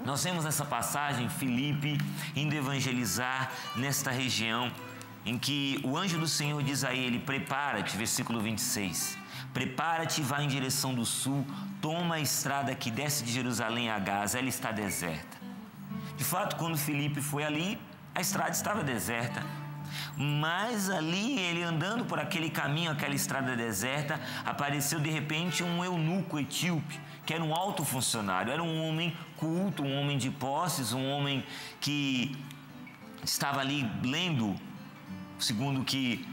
Nós vemos nessa passagem Filipe indo evangelizar nesta região em que o anjo do Senhor diz a ele: prepara-te, versículo 26, prepara-te e vá em direção do sul, toma a estrada que desce de Jerusalém a Gaza, ela está deserta. De fato, quando Filipe foi ali, a estrada estava deserta. Mas ali, ele andando por aquele caminho, aquela estrada deserta, apareceu de repente um eunuco etíope, que era um alto funcionário, era um homem culto, um homem de posses, um homem que estava ali lendo, segundo que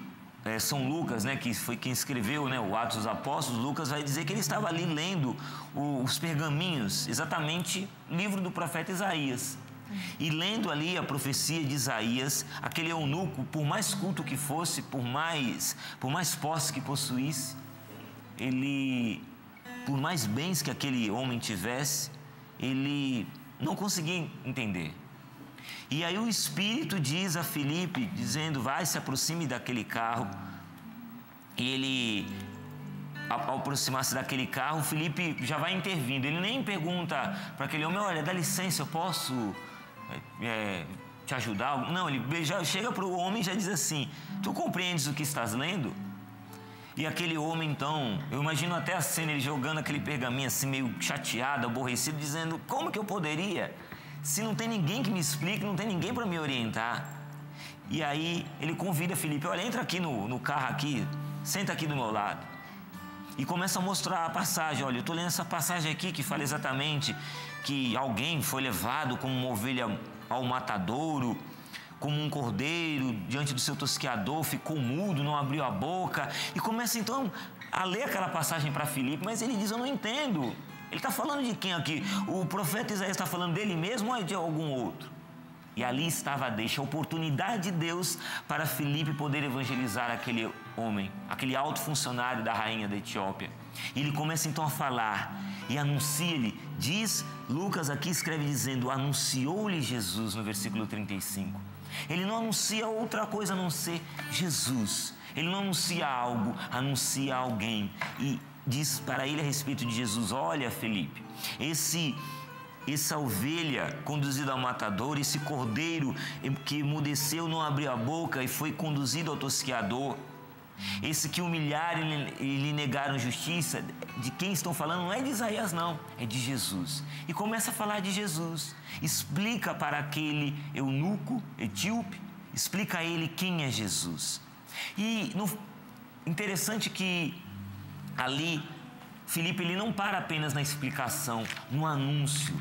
São Lucas, que foi quem escreveu, o Atos dos Apóstolos. Lucas vai dizer que ele estava ali lendo os pergaminhos, exatamente o livro do profeta Isaías. E lendo ali a profecia de Isaías, aquele eunuco, por mais culto que fosse, por mais posse que possuísse, por mais bens que aquele homem tivesse, ele não conseguia entender. E aí o Espírito diz a Filipe, dizendo: vai, se aproxime daquele carro. E ele, ao aproximar-se daquele carro, Filipe já vai intervindo. Ele nem pergunta para aquele homem: olha, dá licença, eu posso te ajudar? Não, ele já chega para o homem e já diz assim: tu compreendes o que estás lendo? E aquele homem, então, eu imagino até a cena, ele jogando aquele pergaminho assim, meio chateado, aborrecido, dizendo: como que eu poderia? Se não tem ninguém que me explique, não tem ninguém para me orientar. E aí ele convida Filipe: olha, entra aqui no carro aqui, senta aqui do meu lado. E começa a mostrar a passagem. Olha, eu estou lendo essa passagem aqui que fala exatamente que alguém foi levado como uma ovelha ao matadouro, como um cordeiro diante do seu tosqueador, ficou mudo, não abriu a boca. E começa então a ler aquela passagem para Filipe, mas ele diz: eu não entendo. Ele está falando de quem aqui? O profeta Isaías está falando dele mesmo ou é de algum outro? E ali estava a oportunidade de Deus para Filipe poder evangelizar aquele homem, aquele alto funcionário da rainha da Etiópia. E ele começa então a falar e anuncia-lhe, diz Lucas aqui, escreve dizendo: anunciou-lhe Jesus, no versículo 35. Ele não anuncia outra coisa a não ser Jesus. Ele não anuncia algo, anuncia alguém. E diz para ele a respeito de Jesus: olha, Filipe, essa ovelha conduzida ao matador, esse cordeiro que emudeceu, não abriu a boca e foi conduzido ao tosqueador, esse que humilharam e lhe negaram justiça, de quem estão falando não é de Isaías não, é de Jesus. E começa a falar de Jesus, explica para aquele eunuco etíope, explica a ele quem é Jesus. E interessante que ali Filipe, ele não para apenas na explicação, no anúncio,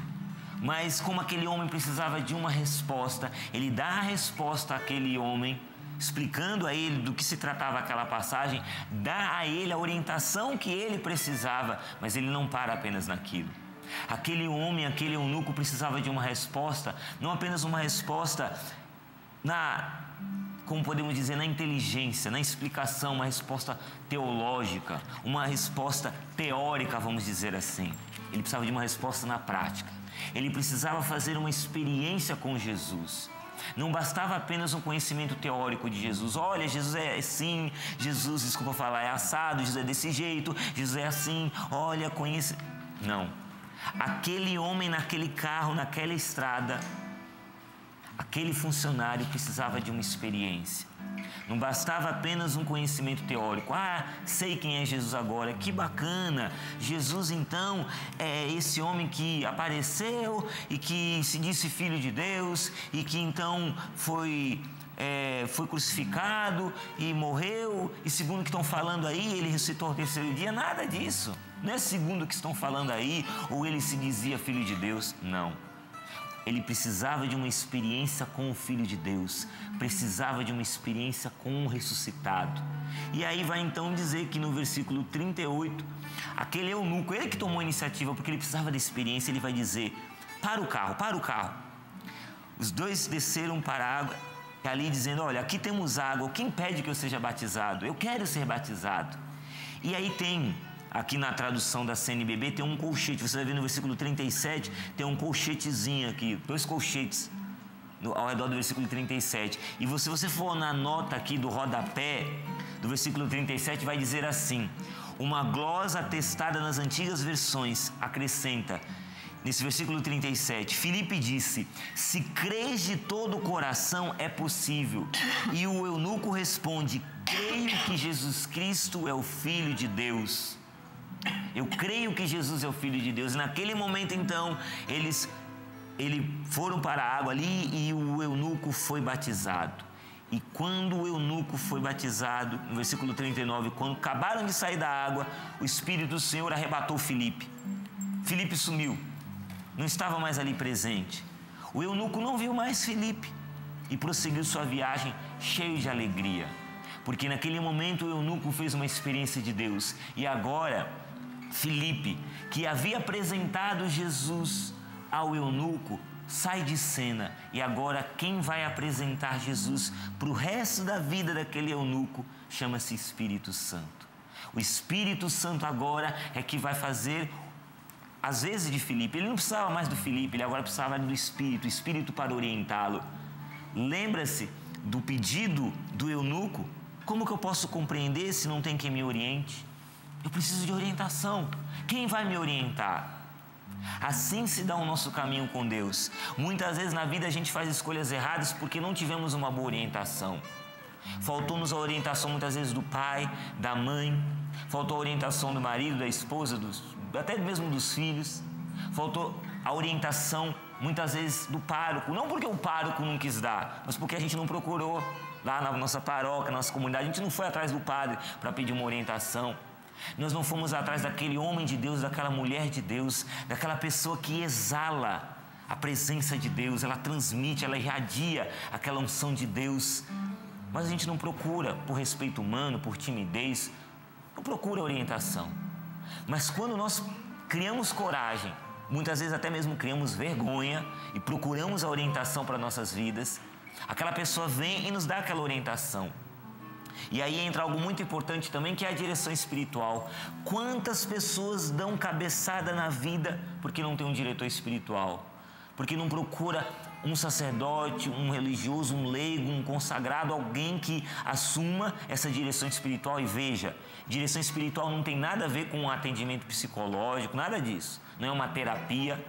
mas como aquele homem precisava de uma resposta, ele dá a resposta àquele homem, explicando a ele do que se tratava aquela passagem, dá a ele a orientação que ele precisava, mas ele não para apenas naquilo. Aquele homem, aquele eunuco precisava de uma resposta, não apenas uma resposta como podemos dizer, na inteligência, na explicação, uma resposta teológica, uma resposta teórica, vamos dizer assim. Ele precisava de uma resposta na prática. Ele precisava fazer uma experiência com Jesus. Não bastava apenas um conhecimento teórico de Jesus. Olha, Jesus é assim, Jesus, desculpa falar, é assado, Jesus é desse jeito, Jesus é assim, olha, conhece... Não. Aquele homem naquele carro, naquela estrada, aquele funcionário precisava de uma experiência. Não bastava apenas um conhecimento teórico. Sei quem é Jesus agora, que bacana. Jesus então é esse homem que apareceu e que se disse filho de Deus e que então foi crucificado e morreu, e segundo o que estão falando aí, ele ressuscitou ao terceiro dia. Nada disso. Não é segundo o que estão falando aí, ou ele se dizia filho de Deus. Não. Ele precisava de uma experiência com o Filho de Deus, precisava de uma experiência com o ressuscitado. E aí vai então dizer que no versículo 38, aquele eunuco, ele que tomou a iniciativa, porque ele precisava da experiência, ele vai dizer: para o carro. Os dois desceram para a água, ali dizendo: olha, aqui temos água, o que impede que eu seja batizado? Eu quero ser batizado. E aí tem... Aqui na tradução da CNBB tem um colchete, você vai ver no versículo 37, tem um colchetezinho aqui, 2 colchetes ao redor do versículo 37. E se você for na nota aqui do rodapé, do versículo 37, vai dizer assim: uma glosa atestada nas antigas versões acrescenta: nesse versículo 37, Filipe disse: se crês de todo o coração, é possível. E o eunuco responde: creio que Jesus Cristo é o Filho de Deus. Eu creio que Jesus é o Filho de Deus. E naquele momento, então, eles foram para a água ali e o eunuco foi batizado. E quando o eunuco foi batizado, no versículo 39, quando acabaram de sair da água, o Espírito do Senhor arrebatou Filipe. Filipe sumiu, não estava mais ali presente. O eunuco não viu mais Filipe e prosseguiu sua viagem cheio de alegria, porque naquele momento o eunuco fez uma experiência de Deus. E agora, Filipe, que havia apresentado Jesus ao eunuco, sai de cena, e agora quem vai apresentar Jesus para o resto da vida daquele eunuco chama-se Espírito Santo. O Espírito Santo agora é que vai fazer às vezes de Filipe. Ele não precisava mais do Filipe, ele agora precisava do Espírito, o Espírito para orientá-lo. Lembra-se do pedido do eunuco: como que eu posso compreender se não tem quem me oriente? Eu preciso de orientação. Quem vai me orientar? Assim se dá o nosso caminho com Deus. Muitas vezes na vida a gente faz escolhas erradas porque não tivemos uma boa orientação. Faltou-nos a orientação muitas vezes do pai, da mãe, faltou a orientação do marido, da esposa, até mesmo dos filhos. Faltou a orientação muitas vezes do pároco, não porque o pároco não quis dar, mas porque a gente não procurou lá na nossa paróquia, na nossa comunidade. A gente não foi atrás do padre para pedir uma orientação. Nós não fomos atrás daquele homem de Deus, daquela mulher de Deus, daquela pessoa que exala a presença de Deus, ela transmite, ela irradia aquela unção de Deus. Mas a gente não procura por respeito humano, por timidez, não procura orientação. Mas quando nós criamos coragem, muitas vezes até mesmo criamos vergonha e procuramos a orientação para nossas vidas, aquela pessoa vem e nos dá aquela orientação. E aí entra algo muito importante também, que é a direção espiritual. Quantas pessoas dão cabeçada na vida porque não tem um diretor espiritual? Porque não procura um sacerdote, um religioso, um leigo, um consagrado, alguém que assuma essa direção espiritual. E veja, direção espiritual não tem nada a ver com um atendimento psicológico, nada disso. Não é uma terapia.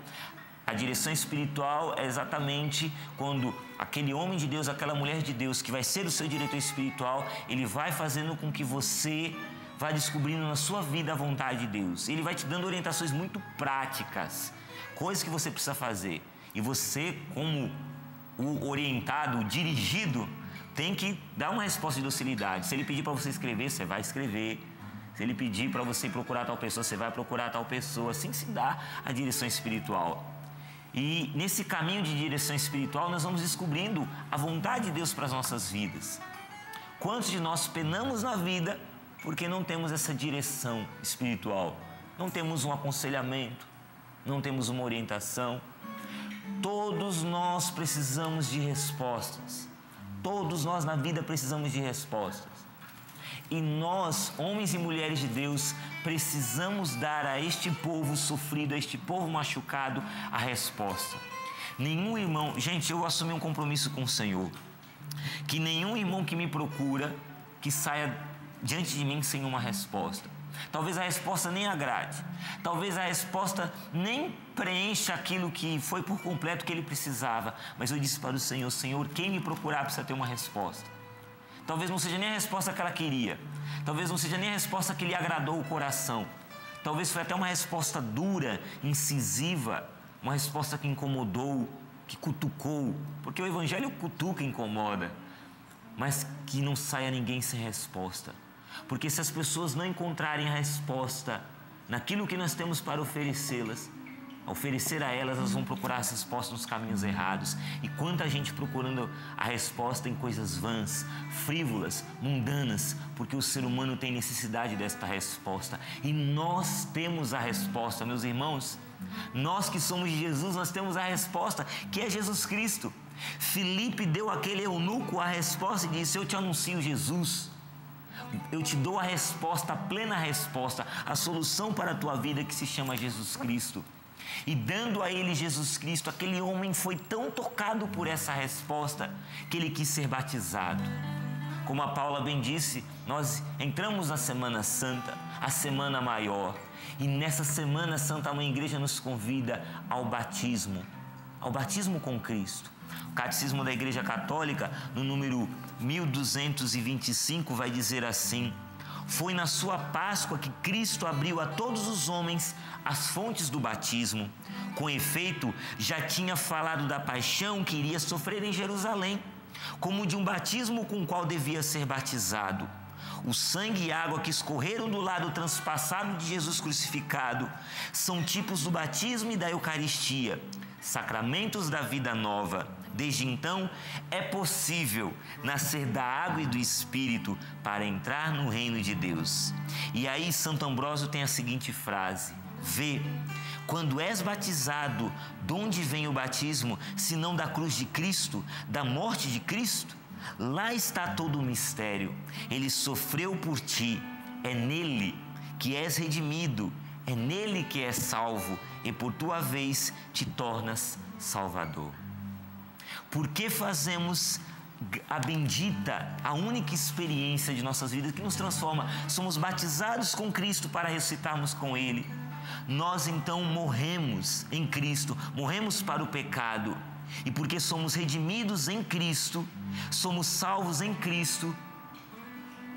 A direção espiritual é exatamente quando aquele homem de Deus, aquela mulher de Deus, que vai ser o seu diretor espiritual, ele vai fazendo com que você vá descobrindo na sua vida a vontade de Deus. Ele vai te dando orientações muito práticas, coisas que você precisa fazer. E você, como o orientado, o dirigido, tem que dar uma resposta de docilidade. Se ele pedir para você escrever, você vai escrever. Se ele pedir para você procurar tal pessoa, você vai procurar tal pessoa. Assim se dá a direção espiritual. E nesse caminho de direção espiritual, nós vamos descobrindo a vontade de Deus para as nossas vidas. Quantos de nós penamos na vida porque não temos essa direção espiritual? Não temos um aconselhamento, não temos uma orientação. Todos nós precisamos de respostas. Todos nós na vida precisamos de respostas. E nós, homens e mulheres de Deus, precisamos dar a este povo sofrido, a este povo machucado, a resposta. Nenhum irmão, gente, eu assumi um compromisso com o Senhor, que nenhum irmão que me procura, que saia diante de mim sem uma resposta. Talvez a resposta nem agrade, talvez a resposta nem preencha aquilo que foi por completo que ele precisava, mas eu disse para o Senhor: Senhor, quem me procurar precisa ter uma resposta. Talvez não seja nem a resposta que ela queria, talvez não seja nem a resposta que lhe agradou o coração, talvez foi até uma resposta dura, incisiva, uma resposta que incomodou, que cutucou, porque o Evangelho cutuca e incomoda, mas que não saia ninguém sem resposta. Porque se as pessoas não encontrarem a resposta naquilo que nós temos para oferecê-las, oferecer a elas, elas vão procurar as respostas nos caminhos errados. E quanta gente procurando a resposta em coisas vãs, frívolas, mundanas, porque o ser humano tem necessidade desta resposta. E nós temos a resposta, meus irmãos. Nós que somos de Jesus, nós temos a resposta, que é Jesus Cristo. Filipe deu àquele eunuco a resposta e disse: eu te anuncio Jesus. Eu te dou a resposta, a plena resposta, a solução para a tua vida, que se chama Jesus Cristo. E dando a ele Jesus Cristo, aquele homem foi tão tocado por essa resposta que ele quis ser batizado. Como a Paula bem disse, nós entramos na Semana Santa, a Semana Maior. E nessa semana, a Santa Mãe Igreja nos convida ao batismo com Cristo. O Catecismo da Igreja Católica, no número 1225, vai dizer assim: foi na sua Páscoa que Cristo abriu a todos os homens as fontes do batismo. Com efeito, já tinha falado da paixão que iria sofrer em Jerusalém, como de um batismo com o qual devia ser batizado. O sangue e a água que escorreram do lado transpassado de Jesus crucificado são tipos do batismo e da Eucaristia, sacramentos da vida nova. Desde então, é possível nascer da água e do Espírito para entrar no reino de Deus. E aí Santo Ambrósio tem a seguinte frase: vê, quando és batizado, de onde vem o batismo, senão da cruz de Cristo, da morte de Cristo? Lá está todo o mistério. Ele sofreu por ti, é nele que és redimido, é nele que és salvo, e por tua vez te tornas salvador. Por que fazemos a bendita, a única experiência de nossas vidas que nos transforma? Somos batizados com Cristo para ressuscitarmos com Ele. Nós então morremos em Cristo, morremos para o pecado. E porque somos redimidos em Cristo, somos salvos em Cristo,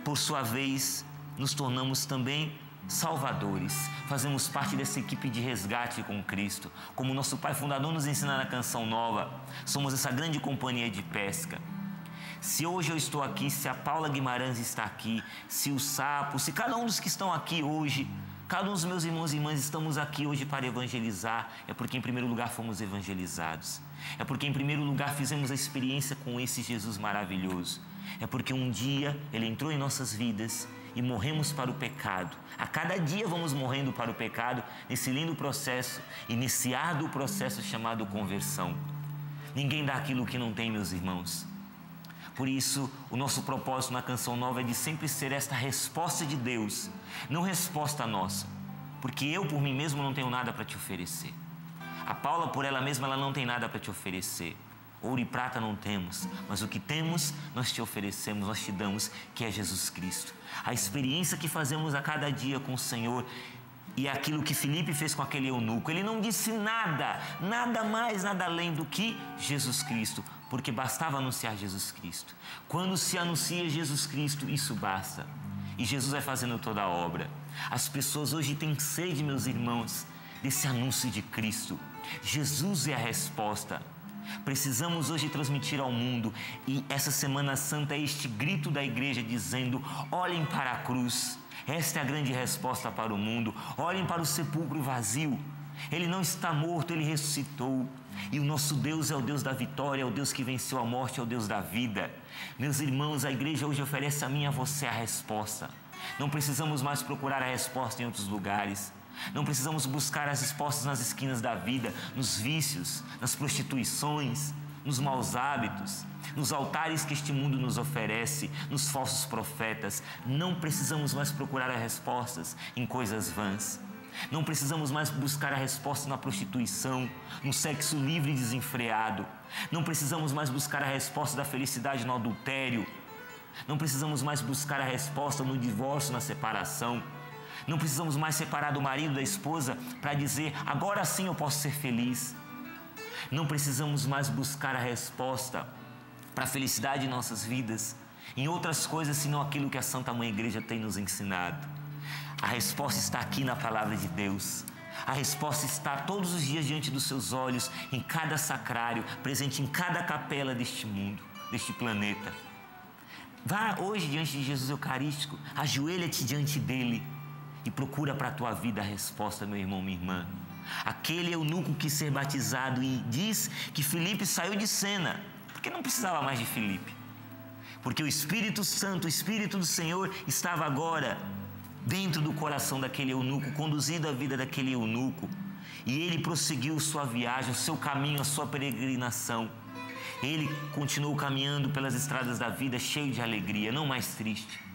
por sua vez, nos tornamos também salvadores. Fazemos parte dessa equipe de resgate com Cristo. Como nosso Pai Fundador nos ensina na Canção Nova, somos essa grande companhia de pesca. Se hoje eu estou aqui, se a Paula Guimarães está aqui, se o Sapo, se cada um dos que estão aqui hoje, cada um dos meus irmãos e irmãs estamos aqui hoje para evangelizar, é porque em primeiro lugar fomos evangelizados. É porque em primeiro lugar fizemos a experiência com esse Jesus maravilhoso. É porque um dia Ele entrou em nossas vidas e morremos para o pecado. A cada dia vamos morrendo para o pecado, nesse lindo processo e nesse árduo processo chamado conversão. Ninguém dá aquilo que não tem, meus irmãos. Por isso, o nosso propósito na Canção Nova é de sempre ser esta resposta de Deus, não resposta nossa, porque eu por mim mesmo não tenho nada para te oferecer. A Paula por ela mesma, ela não tem nada para te oferecer. Ouro e prata não temos, mas o que temos nós te oferecemos, nós te damos, que é Jesus Cristo. A experiência que fazemos a cada dia com o Senhor e aquilo que Filipe fez com aquele eunuco. Ele não disse nada, nada mais, nada além do que Jesus Cristo, porque bastava anunciar Jesus Cristo. Quando se anuncia Jesus Cristo, isso basta. E Jesus vai fazendo toda a obra. As pessoas hoje têm sede, meus irmãos, desse anúncio de Cristo. Jesus é a resposta. Precisamos hoje transmitir ao mundo, e essa Semana Santa é este grito da igreja dizendo: olhem para a cruz, esta é a grande resposta para o mundo. Olhem para o sepulcro vazio, Ele não está morto, Ele ressuscitou. E o nosso Deus é o Deus da vitória, é o Deus que venceu a morte, é o Deus da vida. Meus irmãos, a igreja hoje oferece a mim e a você a resposta. Não precisamos mais procurar a resposta em outros lugares. Não precisamos buscar as respostas nas esquinas da vida, nos vícios, nas prostituições, nos maus hábitos, nos altares que este mundo nos oferece, nos falsos profetas. Não precisamos mais procurar as respostas em coisas vãs. Não precisamos mais buscar a resposta na prostituição, no sexo livre e desenfreado. Não precisamos mais buscar a resposta da felicidade no adultério. Não precisamos mais buscar a resposta no divórcio, na separação. Não precisamos mais separar do marido, da esposa, para dizer: agora sim eu posso ser feliz. Não precisamos mais buscar a resposta para a felicidade em nossas vidas em outras coisas, senão aquilo que a Santa Mãe Igreja tem nos ensinado. A resposta está aqui na Palavra de Deus. A resposta está todos os dias diante dos seus olhos, em cada sacrário, presente em cada capela deste mundo, deste planeta. Vá hoje diante de Jesus Eucarístico, ajoelha-te diante dele e procura para a tua vida a resposta, meu irmão, minha irmã. Aquele eunuco quis ser batizado e diz que Filipe saiu de cena, porque não precisava mais de Filipe. Porque o Espírito Santo, o Espírito do Senhor estava agora dentro do coração daquele eunuco, conduzindo a vida daquele eunuco. E ele prosseguiu sua viagem, o seu caminho, a sua peregrinação. Ele continuou caminhando pelas estradas da vida cheio de alegria, não mais triste.